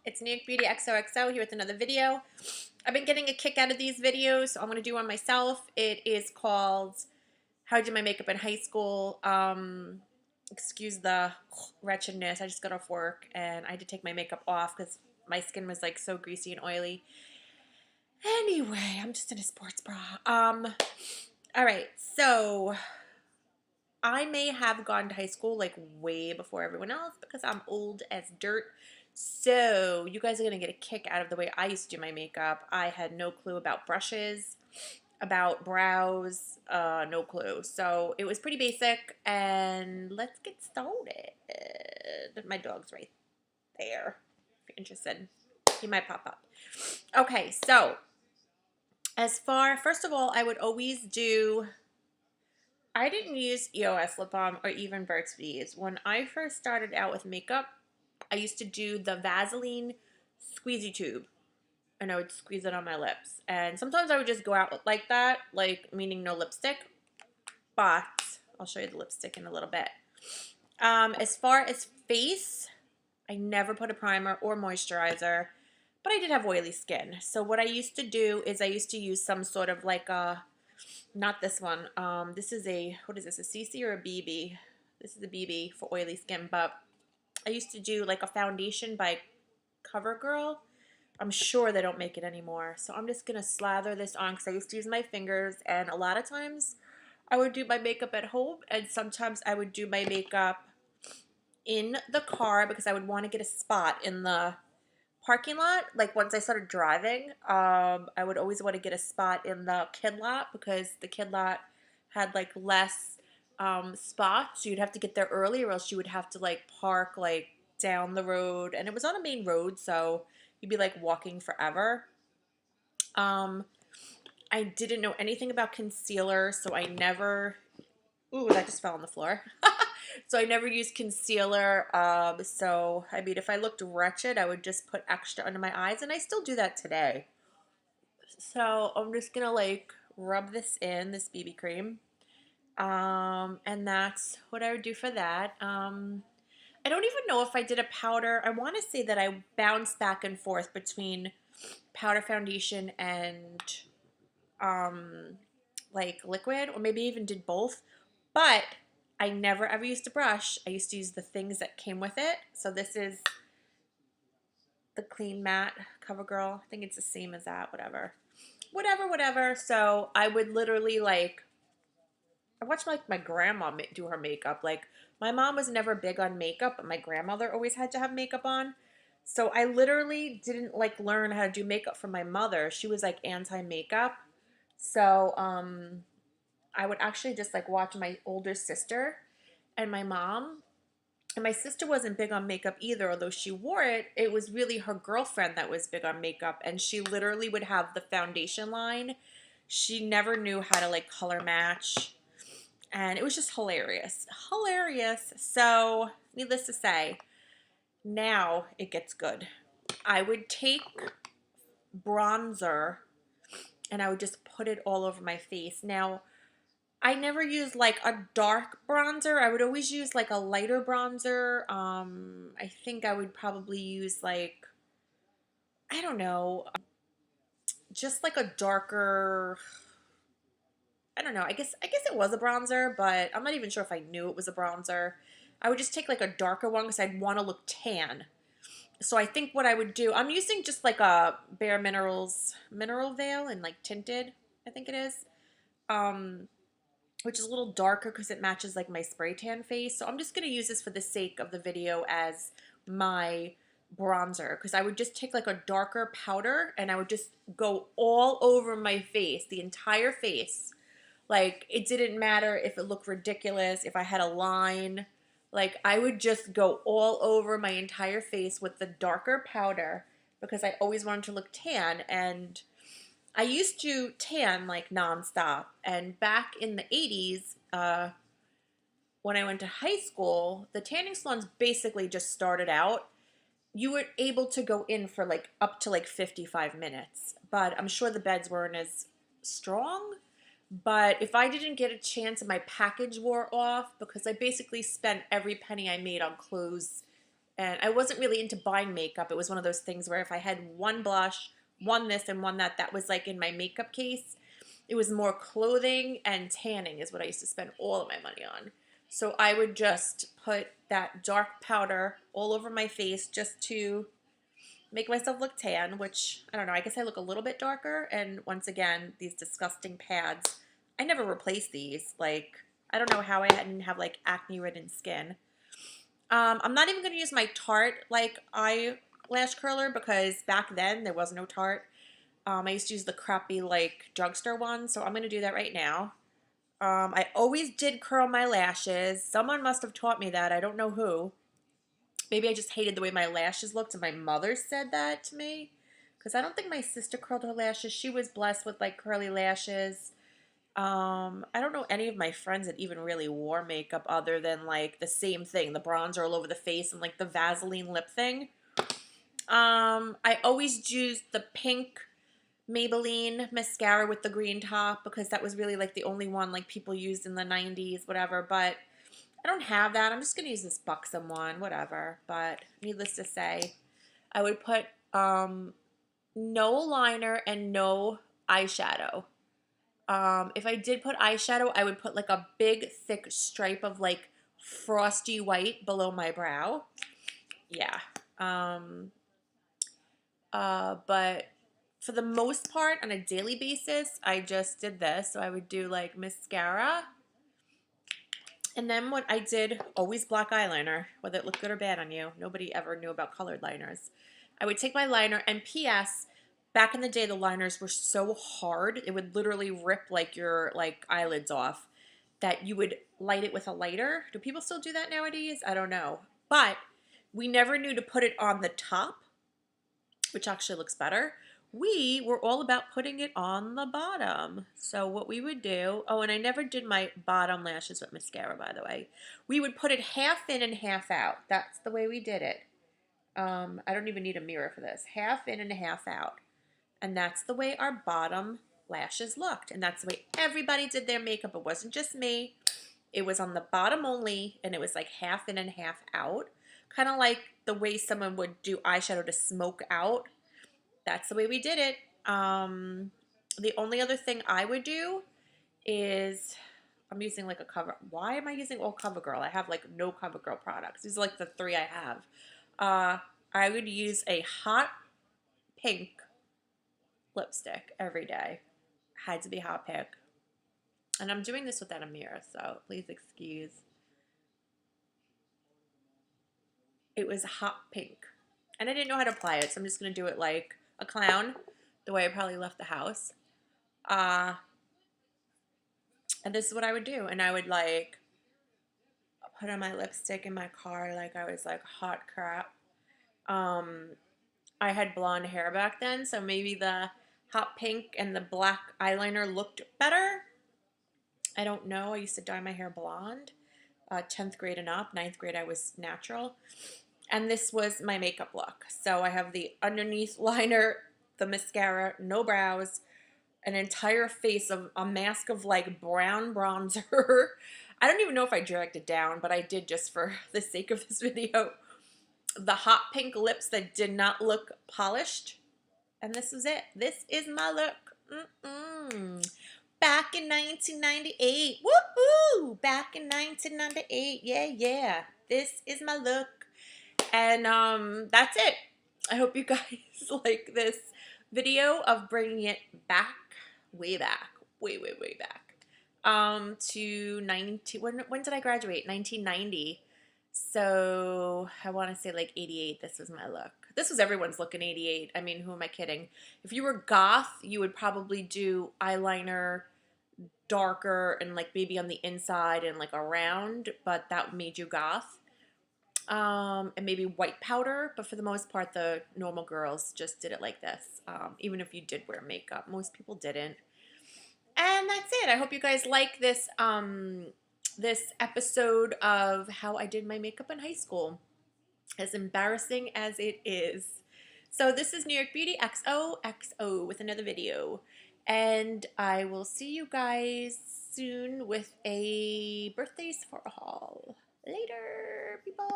It's New York Beauty XOXO here with another video. I've been getting a kick out of these videos, so I'm going to do one myself. It is called How I Did My Makeup in High School. Excuse the wretchedness. I just got off work and I had to take my makeup off because my skin was like so greasy and oily. Anyway, I'm just in a sports bra. All right, so I may have gone to high school like way before everyone else because I'm old as dirt. So you guys are going to get a kick out of the way I used to do my makeup. I had no clue about brushes, about brows, no clue. So it was pretty basic, and let's get started. My dog's right there. If you're interested, he might pop up. Okay, so first of all, I didn't use EOS lip balm or even Burt's Bees. When I first started out with makeup, I used to do the Vaseline squeezy tube, and I would squeeze it on my lips. And sometimes I would just go out like that, like meaning no lipstick, but I'll show you the lipstick in a little bit. As far as face, I never put a primer or moisturizer, but I did have oily skin. So what I used to do is I used to use some sort of like a, not this one. This is what is this, a CC or a BB? This is a BB for oily skin, but I used to do like a foundation by CoverGirl. I'm sure they don't make it anymore. So I'm just going to slather this on because I used to use my fingers, and a lot of times I would do my makeup at home, and sometimes I would do my makeup in the car because I would want to get a spot in the parking lot. Like once I started driving, I would always want to get a spot in the kid lot because the kid lot had like less spots. So you'd have to get there early, or else you would have to like park like down the road, and it was on a main road, so you'd be like walking forever. Um, I didn't know anything about concealer, so I never. Ooh, that just fell on the floor. So I never used concealer. So I mean, if I looked wretched, I would just put extra under my eyes, and I still do that today. So I'm just gonna like rub this in, this BB cream. And that's what I would do for that. I don't even know if I did a powder. I want to say that I bounced back and forth between powder foundation and like liquid, or maybe even did both. But I never ever used a brush. I used to use the things that came with it. So this is the Clean Matte CoverGirl. I think it's the same as that, whatever. Whatever. So I would literally like, I watched like my grandma do her makeup. Like my mom was never big on makeup, but my grandmother always had to have makeup on. So I literally didn't like learn how to do makeup from my mother. She was like anti-makeup. So I would actually just like watch my older sister and my mom. And my sister wasn't big on makeup either, although she wore it. It was really her girlfriend that was big on makeup, and she literally would have the foundation line. She never knew how to like color match, and it was just hilarious. Hilarious. So, needless to say, now it gets good. I would take bronzer and I would just put it all over my face. Now, I never use like a dark bronzer. I would always use like a lighter bronzer. I think I would probably use like, I don't know, just like a darker, I don't know. I guess it was a bronzer, but I'm not even sure if I knew it was a bronzer. I would just take like a darker one because I'd want to look tan. So I think what I would do, I'm using just like a Bare Minerals Mineral Veil and like tinted, I think it is. Um, which is a little darker because it matches like my spray tan face. So I'm just going to use this for the sake of the video as my bronzer, because I would just take like a darker powder and I would just go all over my face, the entire face. Like it didn't matter if it looked ridiculous, if I had a line, like I would just go all over my entire face with the darker powder because I always wanted to look tan. And I used to tan like nonstop. And back in the 80s, when I went to high school, the tanning salons basically just started out. You were able to go in for like up to like 55 minutes, but I'm sure the beds weren't as strong. But if I didn't get a chance and my package wore off, because I basically spent every penny I made on clothes And I wasn't really into buying makeup. It was one of those things where if I had one blush, one this and one that, that was like in my makeup case. It was more clothing and tanning is what I used to spend all of my money on. So I would just put that dark powder all over my face just to make myself look tan, which, I don't know, I guess I look a little bit darker. And once again, these disgusting pads, I never replaced these. Like, I don't know how I didn't have like acne-ridden skin. I'm not even going to use my Tarte like eyelash curler because back then there was no Tarte. I used to use the crappy like drugstore one, so I'm going to do that right now. I always did curl my lashes. Someone must have taught me that. I don't know who. Maybe I just hated the way my lashes looked and my mother said that to me. Because I don't think my sister curled her lashes. She was blessed with like curly lashes. I don't know any of my friends that even really wore makeup other than like the same thing. The bronzer all over the face and like the Vaseline lip thing. I always used the pink Maybelline mascara with the green top because that was really like the only one like people used in the 90s, whatever. But I don't have that. I'm just going to use this Buxom one, whatever. But needless to say, I would put no liner and no eyeshadow. If I did put eyeshadow, I would put like a big thick stripe of like frosty white below my brow. Yeah. But for the most part, on a daily basis, I just did this. So I would do like mascara. And then what I did, always black eyeliner, whether it looked good or bad on you. Nobody ever knew about colored liners. I would take my liner, and P.S., back in the day, the liners were so hard, it would literally rip like your like eyelids off, that you would light it with a lighter. Do people still do that nowadays? I don't know. But we never knew to put it on the top, which actually looks better. We were all about putting it on the bottom. So what we would do, oh, and I never did my bottom lashes with mascara, by the way. We would put it half in and half out. That's the way we did it. I don't even need a mirror for this. Half in and half out. And that's the way our bottom lashes looked. And that's the way everybody did their makeup. It wasn't just me. It was on the bottom only, and it was like half in and half out. Kind of like the way someone would do eyeshadow to smoke out. That's the way we did it. The only other thing I would do is, I'm using like a cover. Why am I using all CoverGirl? I have like no CoverGirl products. These are like the 3 I have. I would use a hot pink lipstick every day. Had to be hot pink. And I'm doing this without a mirror, so please excuse. It was hot pink. And I didn't know how to apply it, so I'm just going to do it like a clown, the way I probably left the house. And this is what I would do. And I would like put on my lipstick in my car like I was like hot crap. I had blonde hair back then, so maybe the hot pink and the black eyeliner looked better. I don't know. I used to dye my hair blonde. 10th grade and up. 9th grade I was natural. And this was my makeup look. So I have the underneath liner, the mascara, no brows, an entire face of a mask of like brown bronzer. I don't even know if I dragged it down, but I did just for the sake of this video. The hot pink lips that did not look polished. And this is it. This is my look. Back in 1998. Woohoo! Back in 1998. Yeah, yeah. This is my look. And that's it. I hope you guys like this video of bringing it back, way back, way back, to 90. When did I graduate? 1990. So I want to say like 88. This was my look. This was everyone's look in 88. I mean, who am I kidding? If you were goth, you would probably do eyeliner darker and like maybe on the inside and like around, but that made you goth. And maybe white powder, but for the most part, the normal girls just did it like this. Even if you did wear makeup, most people didn't. And that's it. I hope you guys like this this episode of how I did my makeup in high school, as embarrassing as it is. So this is New York Beauty XOXO with another video, and I will see you guys soon with a birthdays for a haul. Later, people.